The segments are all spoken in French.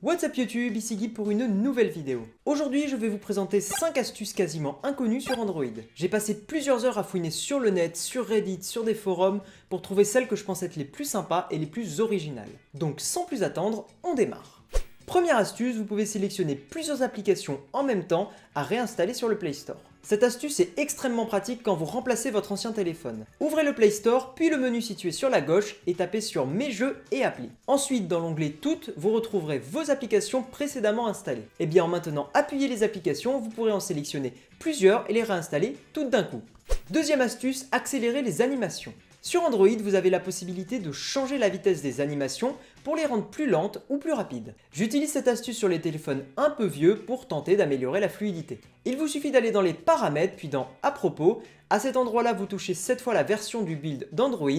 What's up YouTube, ici Guy pour une nouvelle vidéo. Aujourd'hui, je vais vous présenter 5 astuces quasiment inconnues sur Android. J'ai passé plusieurs heures à fouiner sur le net, sur Reddit, sur des forums pour trouver celles que je pense être les plus sympas et les plus originales. Donc sans plus attendre, on démarre. Première astuce, vous pouvez sélectionner plusieurs applications en même temps à réinstaller sur le Play Store. Cette astuce est extrêmement pratique quand vous remplacez votre ancien téléphone. Ouvrez le Play Store, puis le menu situé sur la gauche et tapez sur Mes jeux et applis. Ensuite, dans l'onglet Toutes, vous retrouverez vos applications précédemment installées. Et bien en maintenant appuyer les applications, vous pourrez en sélectionner plusieurs et les réinstaller toutes d'un coup. Deuxième astuce, accélérer les animations. Sur Android, vous avez la possibilité de changer la vitesse des animations pour les rendre plus lentes ou plus rapides. J'utilise cette astuce sur les téléphones un peu vieux pour tenter d'améliorer la fluidité. Il vous suffit d'aller dans les paramètres puis dans À propos. À cet endroit-là, vous touchez cette fois la version du build d'Android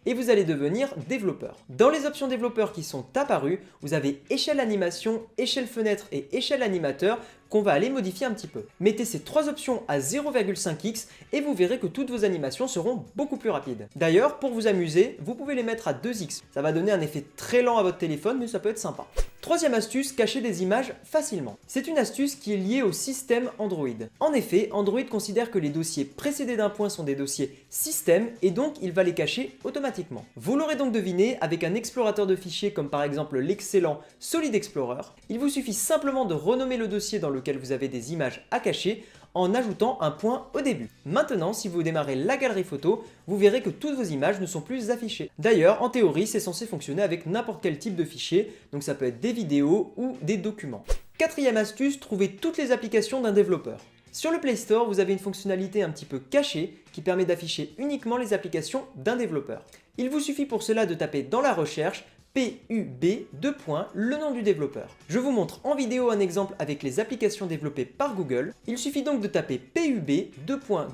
et vous allez devenir développeur. Dans les options développeurs qui sont apparues, vous avez échelle animation, échelle fenêtre et échelle animateur qu'on va aller modifier un petit peu. Mettez ces trois options à 0,5x et vous verrez que toutes vos animations seront beaucoup plus rapides. D'ailleurs, pour vous amuser, vous pouvez les mettre à 2x. Ça va donner un effet très lent à votre téléphone, mais ça peut être sympa. Troisième astuce, cacher des images facilement. C'est une astuce qui est liée au système Android. En effet, Android considère que les dossiers précédés d'un point sont des dossiers système et donc il va les cacher automatiquement. Vous l'aurez donc deviné, avec un explorateur de fichiers comme par exemple l'excellent Solid Explorer, il vous suffit simplement de renommer le dossier dans lequel vous avez des images à cacher en ajoutant un point au début. Maintenant, si vous démarrez la galerie photo, vous verrez que toutes vos images ne sont plus affichées. D'ailleurs, en théorie, c'est censé fonctionner avec n'importe quel type de fichier, donc ça peut être des vidéos ou des documents. Quatrième astuce, trouver toutes les applications d'un développeur. Sur le Play Store, vous avez une fonctionnalité un petit peu cachée qui permet d'afficher uniquement les applications d'un développeur. Il vous suffit pour cela de taper dans la recherche PUB, le nom du développeur. Je vous montre en vidéo un exemple avec les applications développées par Google. Il suffit donc de taper PUB,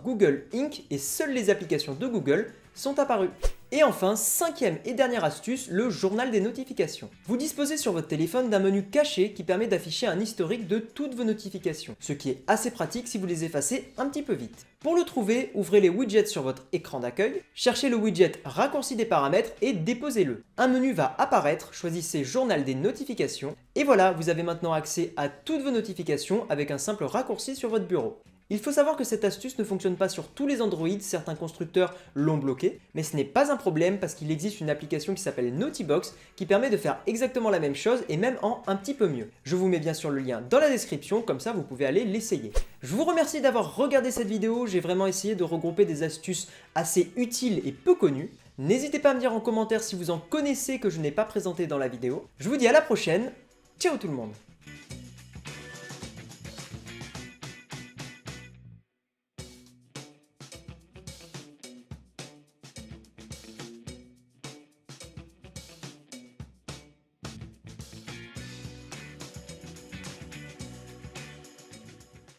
Google Inc. et seules les applications de Google sont apparues. Et enfin, cinquième et dernière astuce, le journal des notifications. Vous disposez sur votre téléphone d'un menu caché qui permet d'afficher un historique de toutes vos notifications, ce qui est assez pratique si vous les effacez un petit peu vite. Pour le trouver, ouvrez les widgets sur votre écran d'accueil, cherchez le widget raccourci des paramètres et déposez-le. Un menu va apparaître, choisissez journal des notifications et voilà, vous avez maintenant accès à toutes vos notifications avec un simple raccourci sur votre bureau. Il faut savoir que cette astuce ne fonctionne pas sur tous les Android, certains constructeurs l'ont bloqué, mais ce n'est pas un problème parce qu'il existe une application qui s'appelle Notibox qui permet de faire exactement la même chose et même en un petit peu mieux. Je vous mets bien sûr le lien dans la description, comme ça vous pouvez aller l'essayer. Je vous remercie d'avoir regardé cette vidéo, j'ai vraiment essayé de regrouper des astuces assez utiles et peu connues. N'hésitez pas à me dire en commentaire si vous en connaissez que je n'ai pas présenté dans la vidéo. Je vous dis à la prochaine, ciao tout le monde!